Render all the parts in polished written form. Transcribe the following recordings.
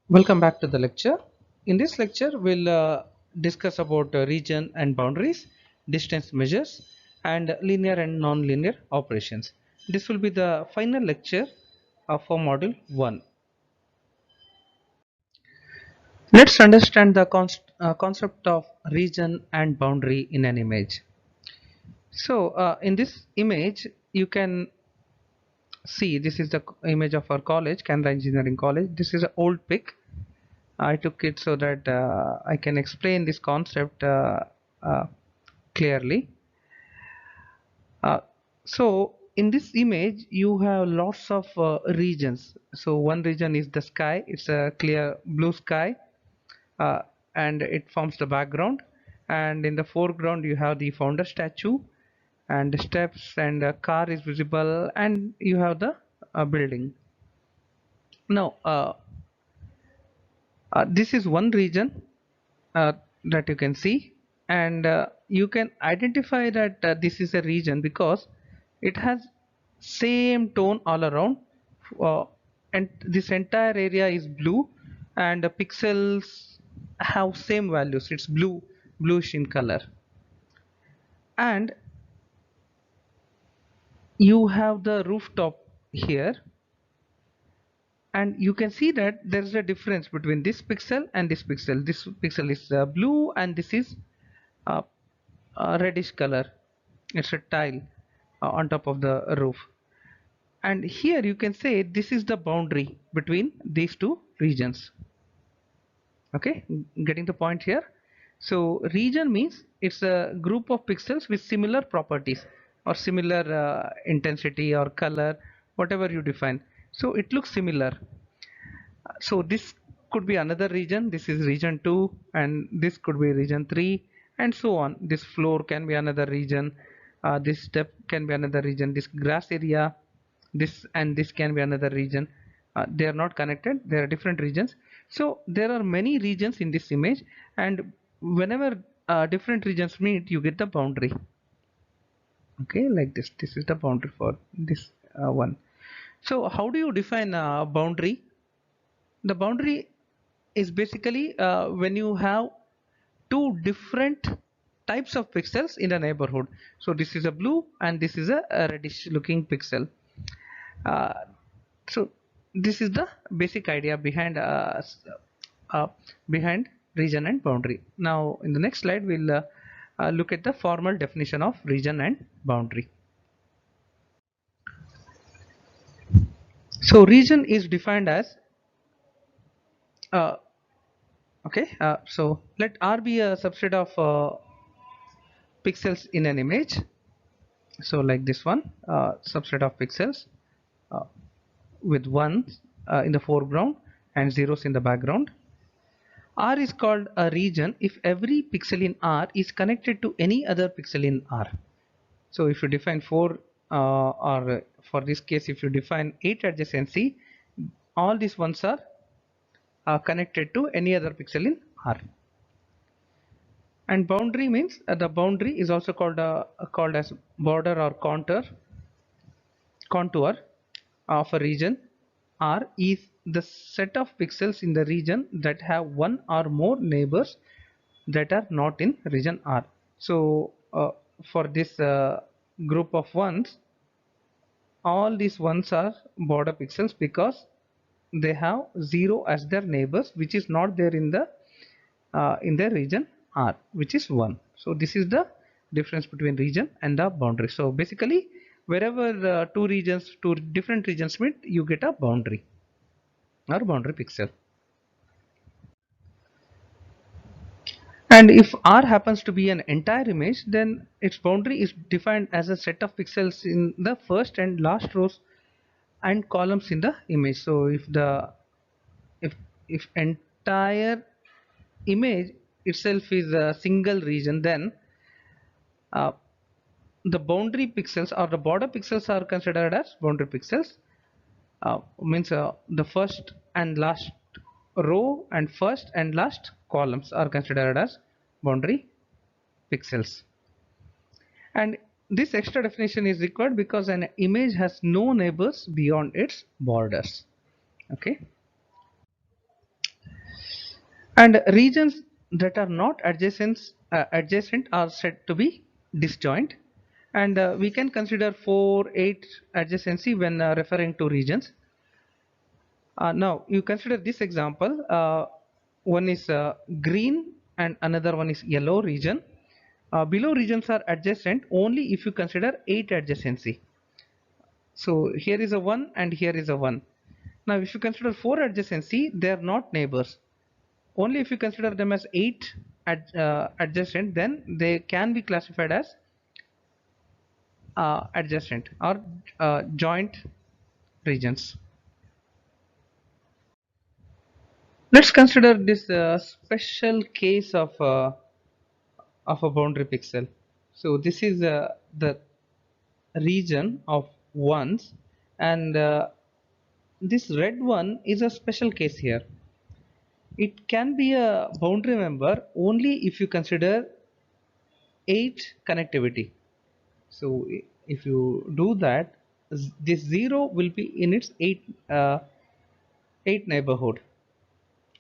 Welcome back to the lecture. In this lecture, we'll discuss about region and boundaries, distance measures, and linear and non-linear operations. This will be the final lecture for module 1. Let's understand the concept of region and boundary in an image. So, in this image, you can see this is the image of our college, Canara Engineering College. This is an old pic. I took it so that I can explain this concept uh, clearly. Uh, so in this image you have lots of regions. So one region is the sky. It's a clear blue sky, uh, and it forms the background, and in the foreground you have the founder statue and the steps, and a car is visible, and you have the building. Now this is one region that you can see, and you can identify that this is a region because it has same tone all around, uh, and this entire area is blue, and the pixels have same values. It's bluish in color, and you have the rooftop here, and you can see that there is a difference between this pixel and this pixel. This pixel is blue, and this is uh, reddish color. It's a tile on top of the roof, and here you can say this is the boundary between these two regions. Okay, getting the point here. So region means it's a group of pixels with similar properties or similar intensity or color, whatever you define. So it looks similar. So this could be another region. This is region 2, and this could be region 3, and so on. This floor can be another region, this step can be another region, this grass area, this and this can be another region. They are not connected, they are different regions. So there are many regions in this image, and whenever different regions meet, you get the boundary. Okay, like this is the boundary for this one. So how do you define a boundary? The boundary is basically when you have two different types of pixels in a neighborhood. So this is a blue and this is a reddish looking pixel. uh, so this is the basic idea behind uh, behind region and boundary. Now in the next slide we'll look at the formal definition of region and boundary. So region is defined as uh, okay, so let R be a subset of pixels in an image. So like this one, subset of pixels uh, with ones in the foreground and zeros in the background. R is called a region if every pixel in R is connected to any other pixel in R. So if you define 4 or for this case if you define 8 adjacency, all these ones are connected to any other pixel in R. And boundary means the boundary is also called as border or contour of a region. R is the set of pixels in the region that have one or more neighbors that are not in region R. So for this group of ones, all these ones are border pixels because they have 0 as their neighbors, which is not there in the region R, which is 1. So this is the difference between region and the boundary. So basically wherever two different regions meet, you get a boundary or boundary pixel. And if R happens to be an entire image, then its boundary is defined as a set of pixels in the first and last rows and columns in the image. So if if entire image itself is a single region, then uh, the boundary pixels or the border pixels are considered as boundary pixels. Means the first and last row and first and last columns are considered as boundary pixels. And this extra definition is required because an image has no neighbors beyond its borders. Okay. And regions that are not adjacent are said to be disjoint. And we can consider 4, 8 adjacency when referring to regions. Now you consider this example. One is green and another one is yellow region. Below regions are adjacent only if you consider 8 adjacency. So here is a 1 and here is a 1. Now if you consider 4 adjacency, they are not neighbors. Only if you consider them as 8 adjacent, then they can be classified as adjacent or joint regions. Let's consider this special case of a boundary pixel. So this is the region of ones, and this red one is a special case here. It can be a boundary member only if you consider 8 connectivity. So if you do that, this 0 will be in its 8 neighborhood.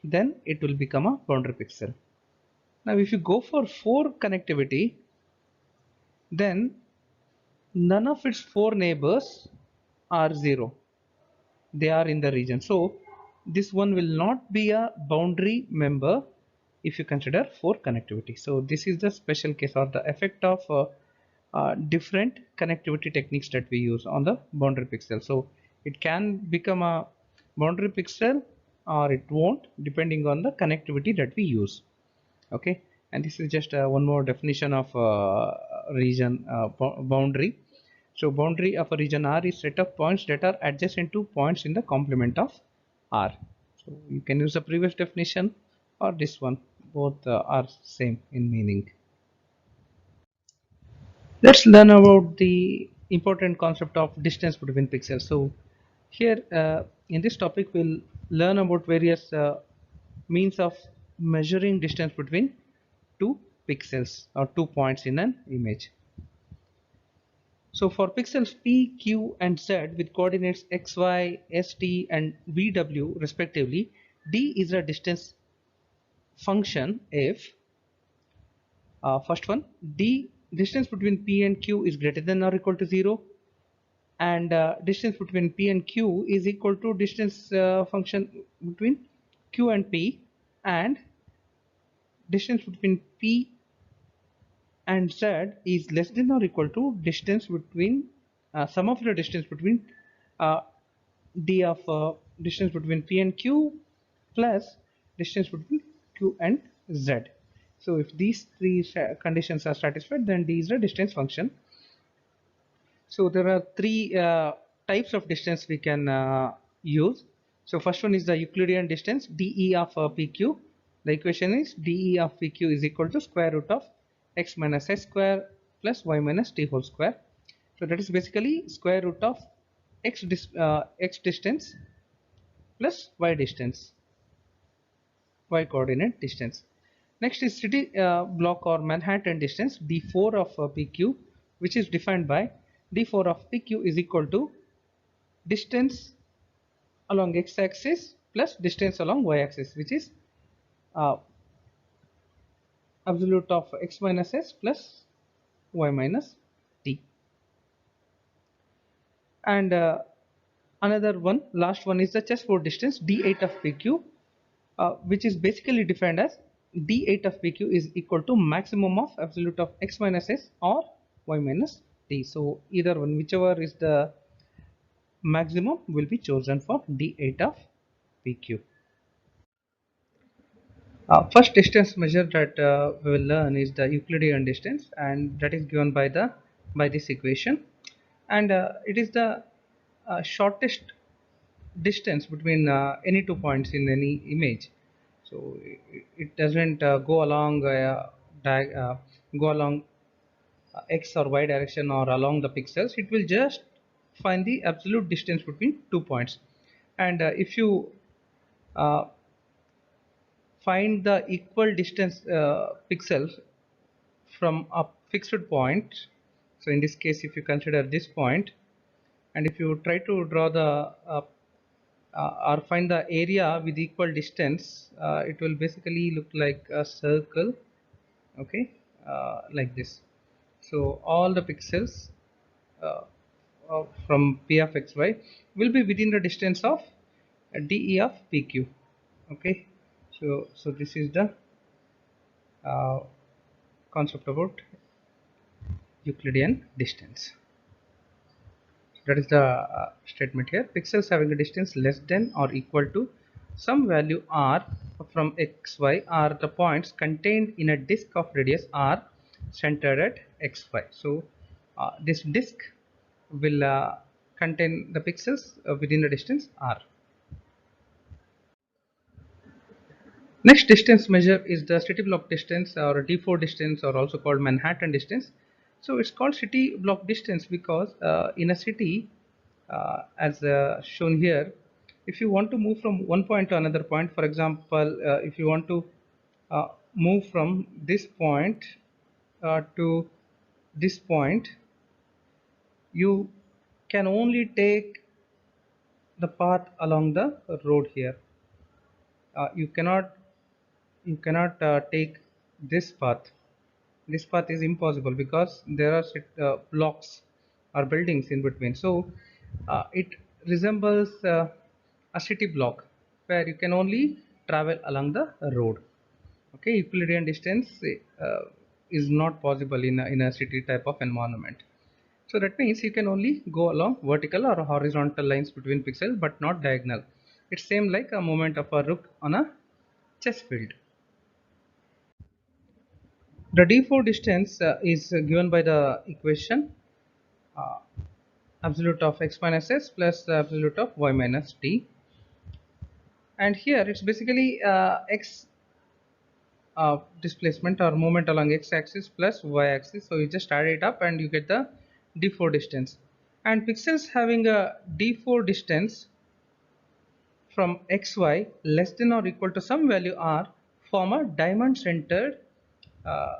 Then it will become a boundary pixel. Now if you go for 4 connectivity, then none of its 4 neighbors are 0. They are in the region. So this one will not be a boundary member if you consider 4 connectivity. So this is the special case or the effect of different connectivity techniques that we use on the boundary pixel. So it can become a boundary pixel or it won't, depending on the connectivity that we use. Okay, and this is just one more definition of region boundary. So boundary of a region R is set of points that are adjacent to points in the complement of R. So you can use the previous definition or this one, both are same in meaning. Let's learn about the important concept of distance between pixels. So here in this topic we'll learn about various means of measuring distance between two pixels or 2 points in an image. So for pixels P, Q and Z with coordinates X, Y, S, T and V, W respectively, D is a distance function if first one, D distance between P and Q is greater than or equal to 0, and distance between P and Q is equal to distance function between Q and P, and distance between P and Z is less than or equal to distance between sum of the distance between uh, D of distance between P and Q plus distance between Q and Z. So if these three conditions are satisfied, then D is a distance function. So there are three types of distance we can use. So first one is the Euclidean distance, dE of PQ. The equation is dE of PQ is equal to square root of x minus s square plus y minus t whole square. So that is basically square root of x distance plus y distance, y coordinate distance. Next is city block or Manhattan distance, d4 of PQ, which is defined by d4 of PQ is equal to distance along x-axis plus distance along y-axis, which is uh, absolute of x minus s plus y minus t. And another one, last one is the chessboard distance d8 of PQ, which is basically defined as d8 of PQ is equal to maximum of absolute of x minus s or y minus t. So either one, whichever is the maximum, will be chosen for d8 of PQ. First distance measure that we will learn is the Euclidean distance, and that is given by this equation, and it is the shortest distance between any 2 points in any image. So it doesn't go along x or y direction or along the pixels. It will just find the absolute distance between 2 points, and if you uh, find the equal distance pixels from a fixed point. So in this case, if you consider this point, and if you try to draw the or find the area with equal distance, it will basically look like a circle. Okay, like this. So all the pixels uh, from P of xy will be within the distance of dE of PQ. Okay, so this is the uh, concept about Euclidean distance. That is the statement here. Pixels having a distance less than or equal to some value r from xy are the points contained in a disk of radius r centered at xy. So this disk will contain the pixels within the distance r. Next distance measure is the city block distance, or D4 distance, or also called Manhattan distance. So it's called city block distance because in a city, as shown here, if you want to move from one point to another point, for example, if you want to move from this point to this point, you can only take the path along the road here. You cannot take this path. This path is impossible because there are blocks or buildings in between. So it resembles a city block where you can only travel along the road. Okay, Euclidean distance is not possible in a city type of environment. So that means you can only go along vertical or horizontal lines between pixels, but not diagonal. It's same like a movement of a rook on a chess field. The d4 distance is given by the equation uh, absolute of x minus s plus the absolute of y minus t, and here it's basically x displacement or movement along x axis plus y axis. So you just add it up and you get the d4 distance. And pixels having a d4 distance from xy less than or equal to some value r form a uh,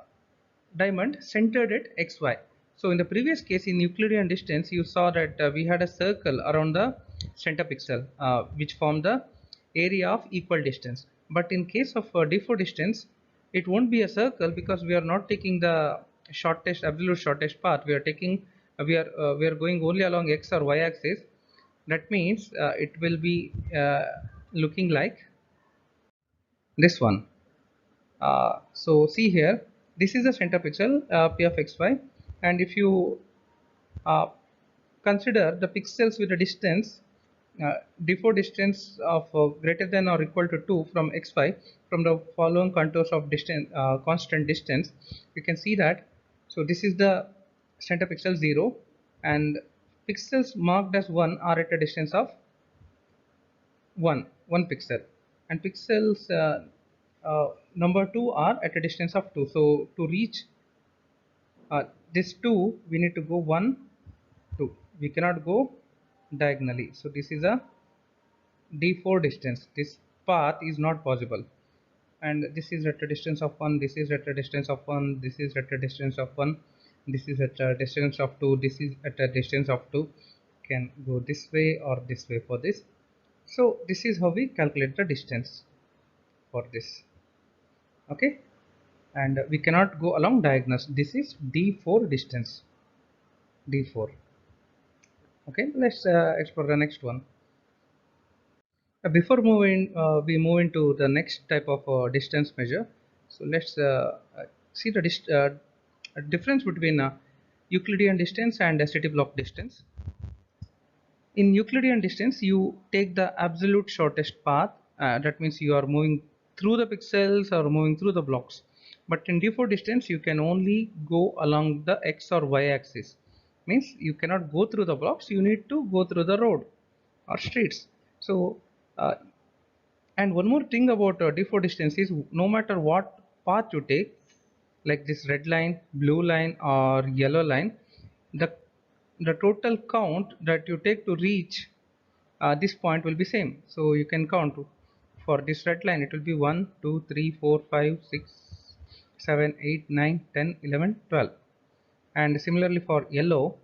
diamond centered at xy. So in the previous case in Euclidean distance, you saw that we had a circle around the center pixel which formed the area of equal distance. But in case of d4 distance, it won't be a circle because we are not taking the shortest absolute shortest path. We are taking we are going only along x or y axis. That means it will be looking like this one. So see here, this is the center pixel p of xy, and if you uh, consider the pixels with a distance d4 distance of greater than or equal to 2 from xy from the following contours of distance constant distance, you can see that. So this is the center pixel 0, and pixels marked as 1 are at a distance of 1 pixel, and pixels number 2 are at a distance of 2. So to reach uh, this 2, we need to go 1 2. We cannot go diagonally. So this is a d4 distance. This path is not possible, and this is at a distance of 1, this is at a distance of 1, this is at a distance of 1, this is at a distance of 2, this is at a distance of 2. Can go this way or this way for this. So this is how we calculate the distance for this. Okay, and we cannot go along diagonals. This is d4 distance, d4. Okay, let's explore the next one. Before moving we move into the next type of distance measure. So let's see the difference between Euclidean distance and city block distance. In Euclidean distance, you take the absolute shortest path. That means you are moving through the pixels or moving through the blocks. But in d4 distance, you can only go along the x or y axis. Means you cannot go through the blocks. You need to go through the road or streets. So, uh, and one more thing about d4 distance is no matter what path you take, like this red line, blue line, or yellow line, the total count that you take to reach this point will be same. So you can count for this red line, it will be 1 2 3 4 5 6 7, 8, 9, 10, 11, 12. And similarly for yellow,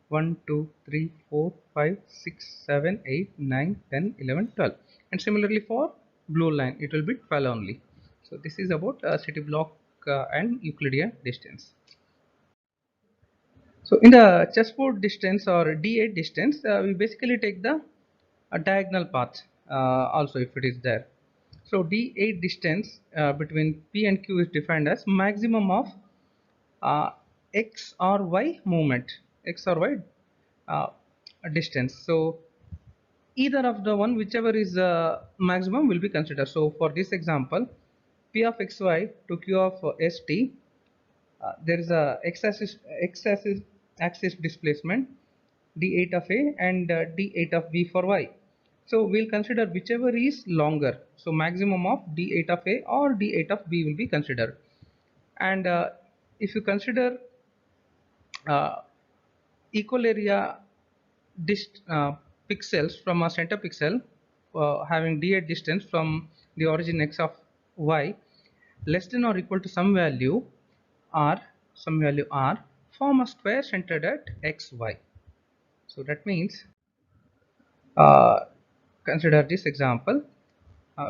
1, 2, 3, 4, 5, 6, 7, 8, 9, 10, 11, 12. And similarly for blue line, it will be 12 only. So this is about city block and Euclidean distance. So in the chessboard distance or D8 distance, we basically take the diagonal path also if it is there. So D8 distance between P and Q is defined as maximum of uh, X or Y movement, X or Y uh, distance. So either of the one, whichever is maximum, will be considered. So for this example, P of XY to Q of ST, there is a x-axis displacement d8 of a and d8 of b for y. So we'll consider whichever is longer. So maximum of d8 of a or d8 of b will be considered. And if you consider uh, equal area pixels from a center pixel having d8 distance from the origin x of y less than or equal to r some value r, form a square centered at xy. So that means uh, consider this example.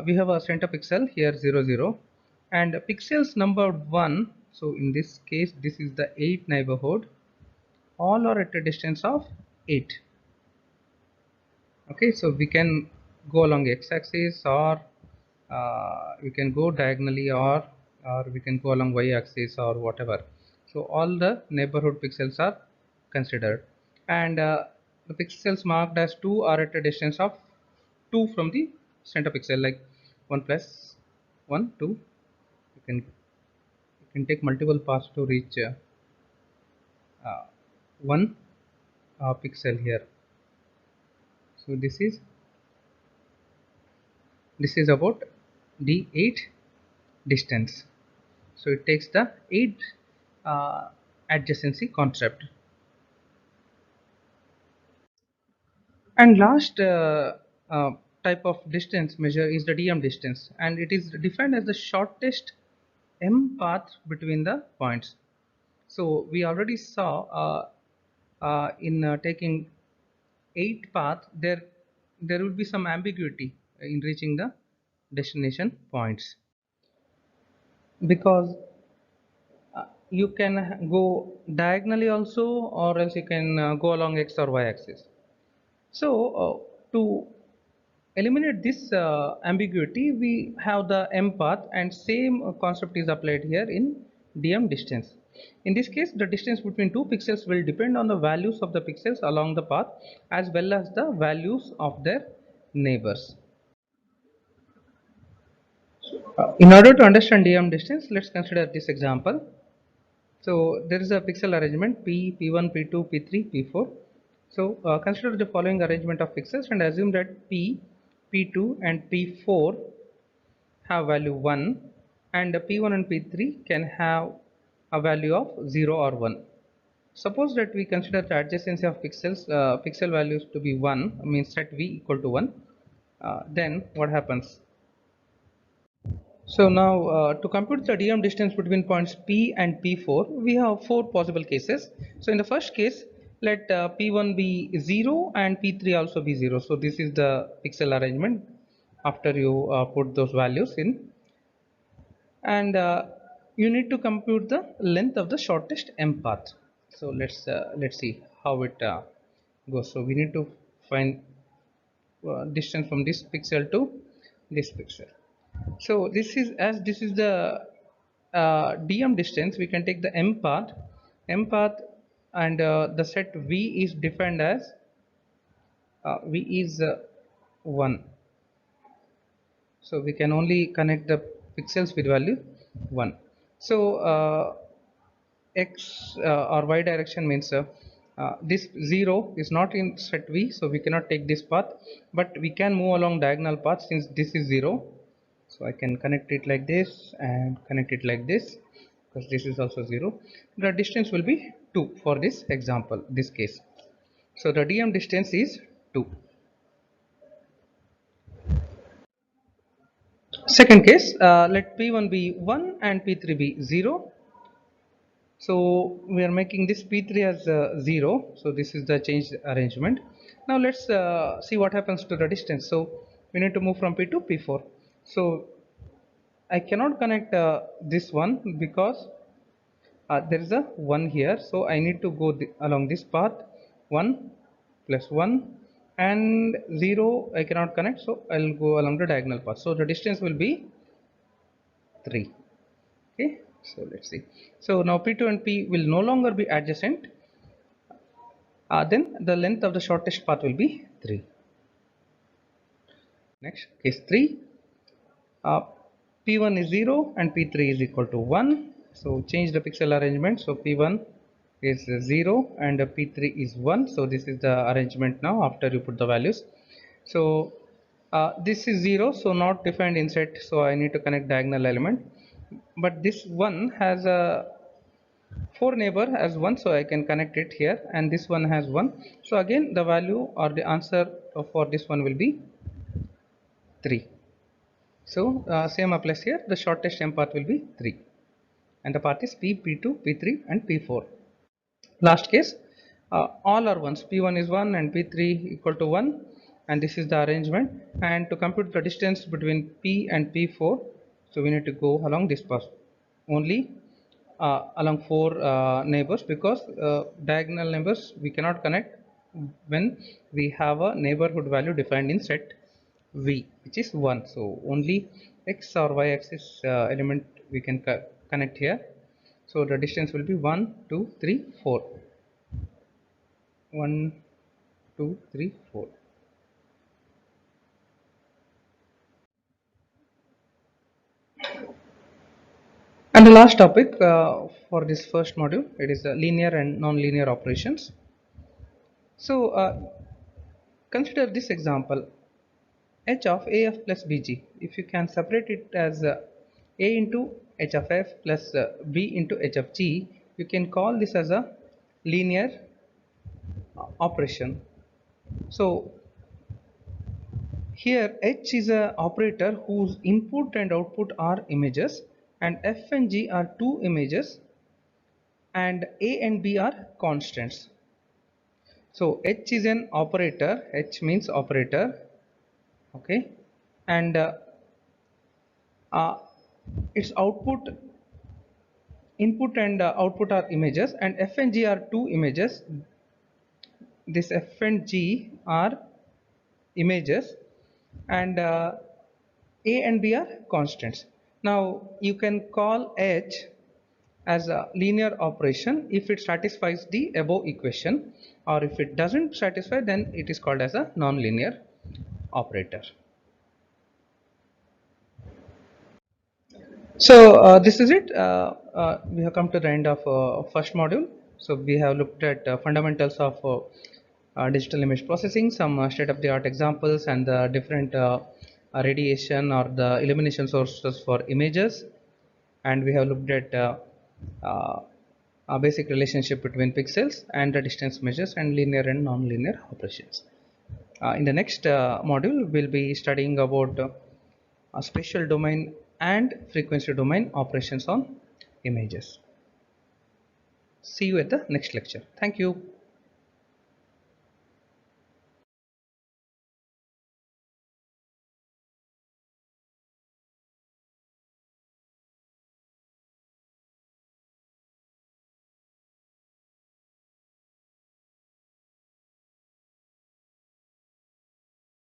We have a center pixel here 0 0 and pixels number 1. So in this case this is the 8 neighborhood, all are at a distance of 8. Okay, so we can go along x-axis or we can go diagonally or we can go along y-axis or whatever. So all the neighborhood pixels are considered, and the pixels marked as 2 are at a distance of 2 from the center pixel, like 1 plus 1 2. You can take multiple paths to reach uh, one pixel here. So this is about d8 distance. So it takes the 8 adjacency concept. And last uh, type of distance measure is the dm distance, and it is defined as the shortest m path between the points. So we already saw in taking 8 path, there will be some ambiguity in reaching the destination points, because you can go diagonally also, or else you can go along x or y axis. So to eliminate this ambiguity, we have the m path, and same concept is applied here in dm distance. In this case, the distance between two pixels will depend on the values of the pixels along the path as well as the values of their neighbors. In order to understand dm distance, let's consider this example. So there is a pixel arrangement P, P1, P2, P3, P4. So consider the following arrangement of pixels and assume that P, P2 and P4 have value 1, and P1 and P3 can have a value of 0 or 1. Suppose that we consider the adjacency of pixel values to be 1, means set V equal to 1. Then what happens? So now to compute the dm distance between points P and P4, we have 4 possible cases. So in the first case, let P1 be 0 and P3 also be 0. So this is the pixel arrangement after you put those values in, and you need to compute the length of the shortest m path. So let's see how it goes. So we need to find distance from this pixel to this pixel. So this is the dm distance. We can take the m path, and the set v is defined as v is 1. So we can only connect the pixels with value 1. So x or y direction means this 0 is not in set v, so we cannot take this path, but we can move along diagonal path since this is 0. So I can connect it like this and connect it like this, because this is also 0. The distance will be 2 for this example, this case. So the dm distance is 2. Second case, let p1 be 1 and p3 be 0. So we are making this p3 as 0. So this is the changed arrangement. Now let's see what happens to the distance. So we need to move from p to p4. So I cannot connect this one because there is a 1 here. So I need to go along this path. 1 plus 1 and 0 I cannot connect, so I'll go along the diagonal path. So the distance will be 3. Okay, so let's see. So now p2 and p will no longer be adjacent. Then the length of the shortest path will be 3. Next, case 3, uh, p1 is 0 and p3 is equal to 1. So change the pixel arrangement. So p1 is 0 and p3 is 1. So this is the arrangement now after you put the values. So this is 0, so not defined in set, so I need to connect diagonal element. But this one has a 4 neighbor as 1, so I can connect it here, and this one has 1. So again the value or the answer for this one will be 3. So same applies here. The shortest m path will be 3, and the path is p, p2, p3 and p4. Last case, all are ones. P1 is 1 and p3 equal to 1, and this is the arrangement. And to compute the distance between p and p4, so we need to go along this path only, along 4 neighbors, because diagonal neighbors we cannot connect when we have a neighborhood value defined in set v, which is 1. So only x or y axis element we can connect here. So the distance will be 1, 2, 3, 4. 1, 2, 3, 4. And the last topic for this first module, it is linear and non-linear operations. So consider this example, h of af plus bg. If you can separate it as a into h of f plus b into h of g, you can call this as a linear operation. So here H is a operator whose input and output are images, and F and G are two images, and A and B are constants. So H is an operator, H means operator, okay, and uh, its input and output are images, and F and G are two images. This F and G are images, and a and b are constants. Now you can call H as a linear operation if it satisfies the above equation, or if it doesn't satisfy, then it is called as a non-linear operator. So this is it. We have come to the end of first module. So we have looked at fundamentals of digital image processing, some state-of-the-art examples, and the different radiation or the illumination sources for images. And we have looked at uh, a basic relationship between pixels and the distance measures and linear and non-linear operations. In the next module, we'll be studying about spatial domain and frequency domain operations on images. See you at the next lecture. Thank you.